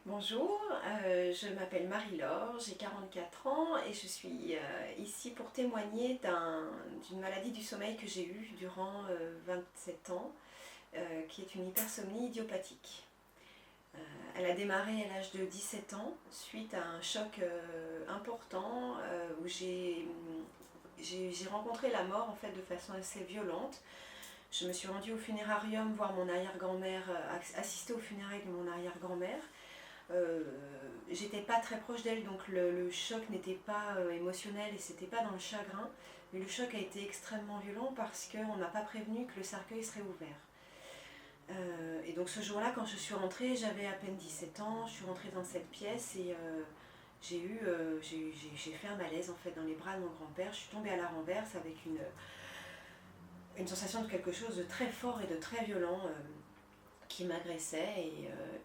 Bonjour, je m'appelle Marie-Laure, j'ai 44 ans et je suis ici pour témoigner d'une maladie du sommeil que j'ai eue durant 27 ans, qui est une hypersomnie idiopathique. Elle a démarré à l'âge de 17 ans suite à un choc important où j'ai rencontré la mort en fait de façon assez violente. Je me suis rendue au funérarium voir mon arrière-grand-mère, assister aux funérailles de mon arrière-grand-mère. Euh, J'étais pas très proche d'elle, donc le choc n'était pas émotionnel et c'était pas dans le chagrin, mais le choc a été extrêmement violent parce qu'on n'a pas prévenu que le cercueil serait ouvert. Et donc ce jour-là, quand je suis rentrée, j'avais à peine 17 ans, je suis rentrée dans cette pièce et j'ai fait un malaise en fait dans les bras de mon grand-père. Je suis tombée à la renverse avec une sensation de quelque chose de très fort et de très violent qui m'agressait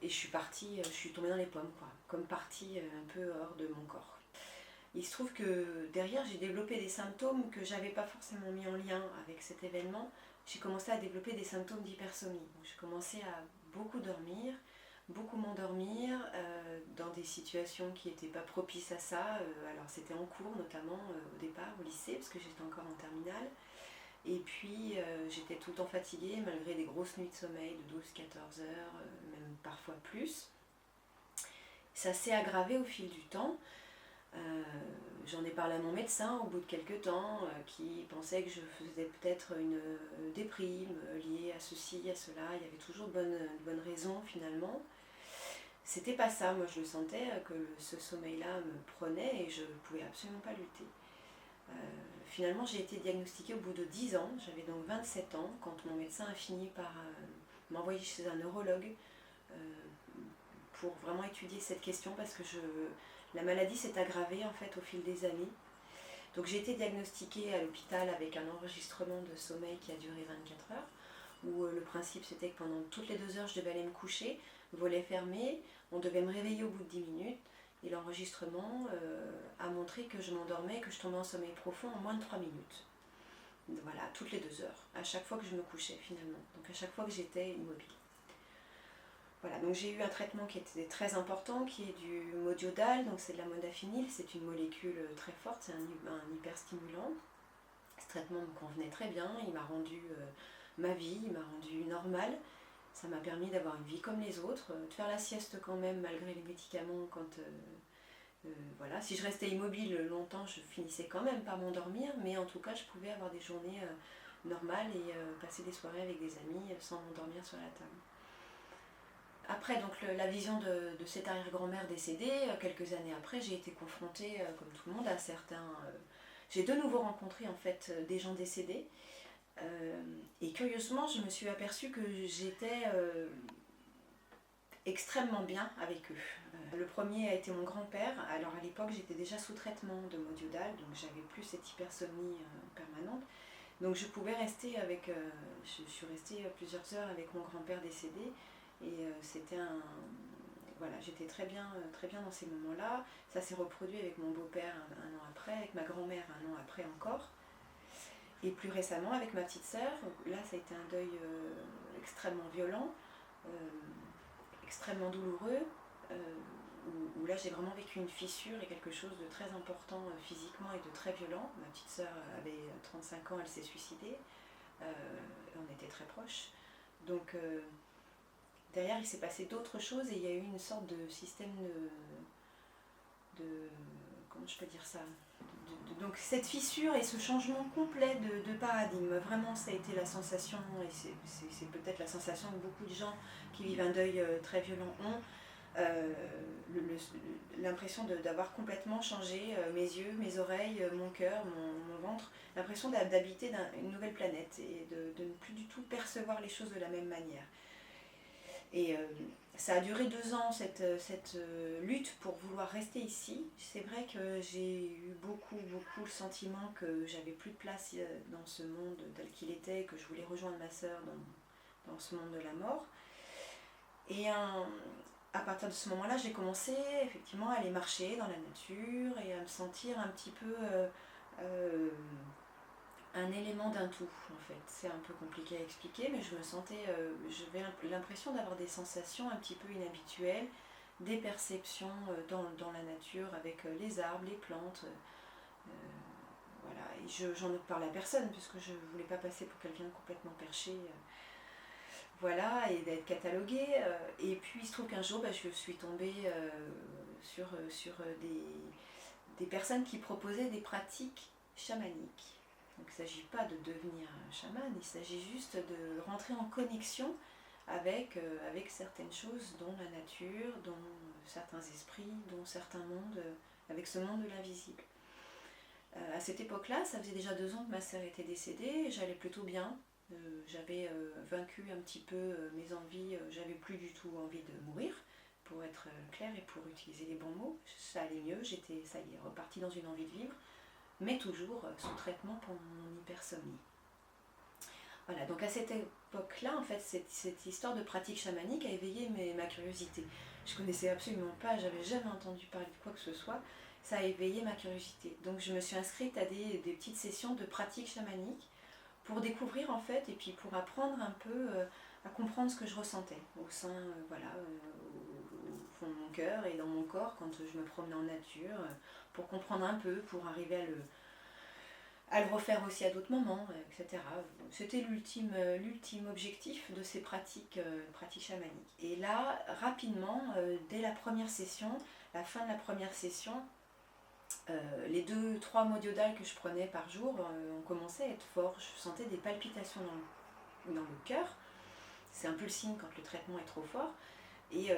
et je suis partie, je suis tombée dans les pommes quoi, comme partie un peu hors de mon corps. Il se trouve que derrière j'ai développé des symptômes que j'avais pas forcément mis en lien avec cet événement. J'ai commencé à développer des symptômes d'hypersomnie. J'ai commencé à beaucoup dormir, beaucoup m'endormir dans des situations qui n'étaient pas propices à ça. Alors c'était en cours notamment au départ au lycée parce que j'étais encore en terminale. Et puis j'étais tout le temps fatiguée malgré des grosses nuits de sommeil de 12-14 heures, même parfois plus. Ça s'est aggravé au fil du temps. J'en ai parlé à mon médecin au bout de quelques temps qui pensait que je faisais peut-être une déprime liée à ceci, à cela. Il y avait toujours de bonnes raisons finalement. C'était pas ça, moi je le sentais que ce sommeil-là me prenait et je ne pouvais absolument pas lutter. Finalement, j'ai été diagnostiquée au bout de 10 ans, j'avais donc 27 ans, quand mon médecin a fini par m'envoyer chez un neurologue euh, pour vraiment étudier cette question parce que la maladie s'est aggravée en fait au fil des années. Donc j'ai été diagnostiquée à l'hôpital avec un enregistrement de sommeil qui a duré 24 heures, où le principe c'était que pendant toutes les 2 heures je devais aller me coucher, volet fermé, on devait me réveiller au bout de 10 minutes, et l'enregistrement a montré que je m'endormais, que je tombais en sommeil profond en moins de 3 minutes. Voilà, toutes les 2 heures, à chaque fois que je me couchais finalement, donc à chaque fois que j'étais immobile. Voilà, donc j'ai eu un traitement qui était très important, qui est du modiodal, donc c'est de la modafinil, c'est une molécule très forte, c'est un hyperstimulant. Ce traitement me convenait très bien, il m'a rendu ma vie, il m'a rendu normale. Ça m'a permis d'avoir une vie comme les autres, de faire la sieste quand même malgré les médicaments quand voilà, si je restais immobile longtemps, je finissais quand même par m'endormir, mais en tout cas, je pouvais avoir des journées normales et passer des soirées avec des amis sans m'endormir sur la table. Après donc la vision de cette arrière-grand-mère décédée, quelques années après, j'ai été confrontée, comme tout le monde, à certains. J'ai de nouveau rencontré en fait des gens décédés. Et curieusement, je me suis aperçue que j'étais extrêmement bien avec eux. Le premier a été mon grand-père. Alors à l'époque, j'étais déjà sous traitement de modiodal, donc j'avais plus cette hypersomnie permanente. Donc je pouvais rester avec. Je suis restée plusieurs heures avec mon grand-père décédé. Et c'était un. Voilà, j'étais très bien dans ces moments-là. Ça s'est reproduit avec mon beau-père un an après, avec ma grand-mère un an après encore. Et plus récemment avec ma petite sœur. Là, ça a été un deuil extrêmement violent, euh, extrêmement douloureux, où là j'ai vraiment vécu une fissure et quelque chose de très important physiquement et de très violent. Ma petite sœur avait 35 ans, elle s'est suicidée. On était très proches. Donc derrière, il s'est passé d'autres choses et il y a eu une sorte de système de comment je peux dire ça, donc cette fissure et ce changement complet de paradigme, vraiment ça a été la sensation, et c'est peut-être la sensation que beaucoup de gens qui vivent un deuil très violent ont, l'impression d'avoir complètement changé mes yeux, mes oreilles, mon cœur, mon ventre, l'impression d'habiter une nouvelle planète et de ne plus du tout percevoir les choses de la même manière. Et ça a duré 2 ans, cette lutte pour vouloir rester ici. C'est vrai que j'ai eu beaucoup le sentiment que j'avais plus de place dans ce monde tel qu'il était, que je voulais rejoindre ma sœur dans ce monde de la mort. Et à partir de ce moment-là, j'ai commencé effectivement à aller marcher dans la nature et à me sentir un petit peu un élément d'un tout en fait. C'est un peu compliqué à expliquer, mais je me sentais, j'avais l'impression d'avoir des sensations un petit peu inhabituelles, des perceptions dans la nature avec les arbres, les plantes. Voilà, et j'en parle à personne puisque je ne voulais pas passer pour quelqu'un de complètement perché. Voilà, et d'être cataloguée. Et puis il se trouve qu'un jour, je suis tombée sur des personnes qui proposaient des pratiques chamaniques. Donc il ne s'agit pas de devenir un chaman, il s'agit juste de rentrer en connexion avec certaines choses, dont la nature, dont certains esprits, dont certains mondes, avec ce monde de l'invisible. À cette époque-là, ça faisait déjà 2 ans que ma sœur était décédée, et j'allais plutôt bien. J'avais vaincu un petit peu mes envies, j'avais plus du tout envie de mourir, pour être claire et pour utiliser les bons mots. Ça allait mieux, j'étais, ça y est, repartie dans une envie de vivre, mais toujours sous traitement pour mon hypersomnie. Voilà, donc à cette époque-là, en fait, cette histoire de pratique chamanique a éveillé ma curiosité. Je connaissais absolument pas, j'avais jamais entendu parler de quoi que ce soit. Ça a éveillé ma curiosité. Donc je me suis inscrite à des petites sessions de pratique chamanique pour découvrir en fait, et puis pour apprendre un peu à comprendre ce que je ressentais au sein, au fond de mon cœur et dans mon corps quand je me promenais en nature, pour comprendre un peu, pour arriver à le refaire aussi à d'autres moments, etc. C'était l'ultime objectif de ces pratiques chamaniques. Et là, rapidement, dès la première session, la fin de la première session, les 2-3 mots d'iodales que je prenais par jour ont commencé à être forts. Je sentais des palpitations dans le cœur. C'est un peu le signe quand le traitement est trop fort, et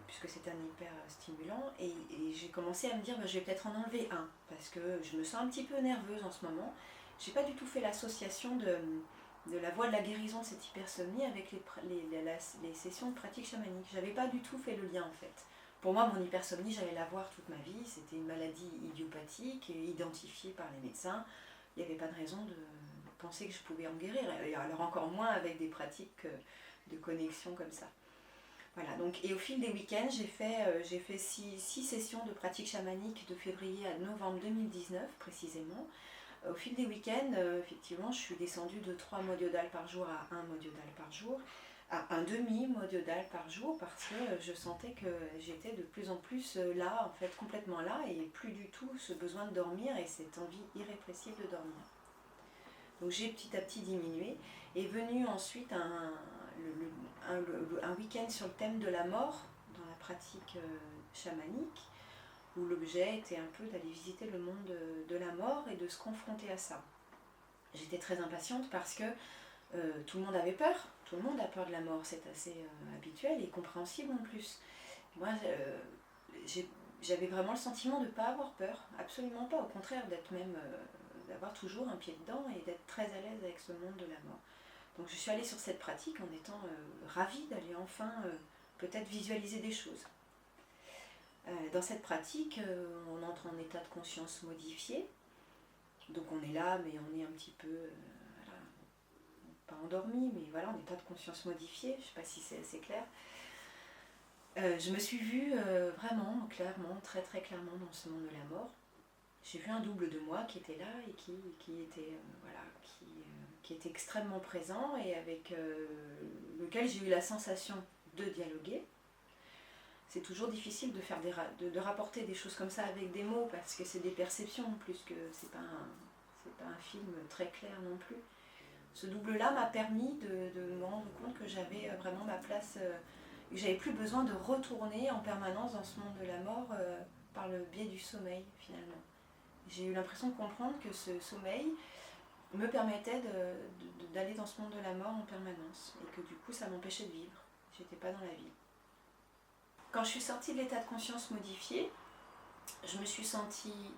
puisque c'est un hyper stimulant. Et j'ai commencé à me dire, je vais peut-être en enlever un, parce que je me sens un petit peu nerveuse en ce moment. J'ai pas du tout fait l'association de la voie de la guérison de cette hypersomnie avec les sessions de pratique chamanique. J'avais pas du tout fait le lien en fait. Pour moi, mon hypersomnie, j'allais l'avoir toute ma vie. C'était une maladie idiopathique, identifiée par les médecins. Il n'y avait pas de raison de penser que je pouvais en guérir. Et alors encore moins avec des pratiques de connexion comme ça. Voilà, donc, et au fil des week-ends, j'ai fait 6 sessions de pratique chamanique de février à novembre 2019 précisément. Au fil des week-ends, effectivement, je suis descendue de 3 mots d'iodales par jour à 1 mot d'iodale par jour, à un demi-mot d'iodale par jour, parce que je sentais que j'étais de plus en plus là, en fait complètement là, et plus du tout ce besoin de dormir et cette envie irrépressible de dormir. Donc j'ai petit à petit diminué. Est venu ensuite un week-end sur le thème de la mort dans la pratique chamanique, où l'objet était un peu d'aller visiter le monde de la mort et de se confronter à ça. J'étais très impatiente parce que tout le monde avait peur, tout le monde a peur de la mort, c'est assez habituel et compréhensible en plus. Moi, j'avais vraiment le sentiment de ne pas avoir peur, absolument pas, au contraire, d'avoir toujours un pied dedans et d'être très à l'aise avec ce monde de la mort. Donc je suis allée sur cette pratique en étant ravie d'aller enfin peut-être visualiser des choses. Dans cette pratique, on entre en état de conscience modifié. Donc on est là, mais on est un petit peu, voilà, pas endormi, mais voilà, en état de conscience modifié. Je ne sais pas si c'est assez clair. Je me suis vue vraiment, clairement, très très clairement dans ce monde de la mort. J'ai vu un double de moi qui était là et qui était extrêmement présent et avec lequel j'ai eu la sensation de dialoguer. C'est toujours difficile de rapporter des choses comme ça avec des mots parce que c'est des perceptions plus que c'est pas un film très clair non plus. Ce double-là m'a permis de me rendre compte que j'avais vraiment ma place, que j'avais plus besoin de retourner en permanence dans ce monde de la mort par le biais du sommeil finalement. J'ai eu l'impression de comprendre que ce sommeil me permettait d'aller dans ce monde de la mort en permanence et que du coup ça m'empêchait de vivre. J'étais pas dans la vie. Quand je suis sortie de l'état de conscience modifié, je me suis sentie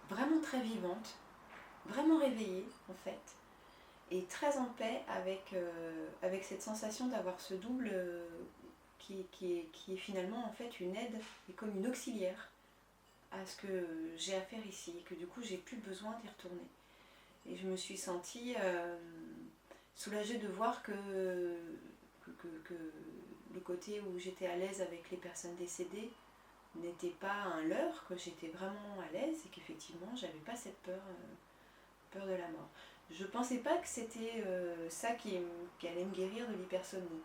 vraiment très vivante, vraiment réveillée en fait, et très en paix avec cette sensation d'avoir ce double qui est finalement en fait une aide et comme une auxiliaire à ce que j'ai à faire ici, et que du coup j'ai plus besoin d'y retourner. Et je me suis sentie soulagée de voir que le côté où j'étais à l'aise avec les personnes décédées n'était pas un leurre, que j'étais vraiment à l'aise et qu'effectivement j'avais pas cette peur de la mort. Je pensais pas que c'était ça qui allait me guérir de l'hypersomnie.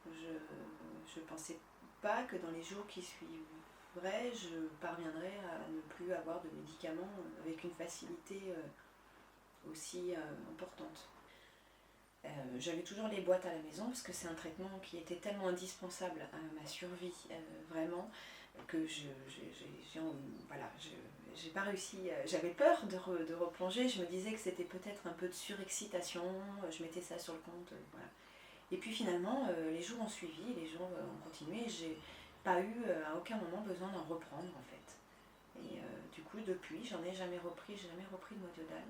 Je pensais pas que dans les jours qui suivraient, je parviendrai à ne plus avoir de médicaments avec une facilité aussi importante. J'avais toujours les boîtes à la maison parce que c'est un traitement qui était tellement indispensable à ma survie, vraiment, que j'ai pas réussi. J'avais peur de replonger, je me disais que c'était peut-être un peu de surexcitation, je mettais ça sur le compte, voilà. Et puis finalement, les jours ont suivi, les jours ont continué, et j'ai pas eu à aucun moment besoin d'en reprendre en fait. Et du coup, depuis, j'en ai jamais repris, j'ai jamais repris de Modiodal.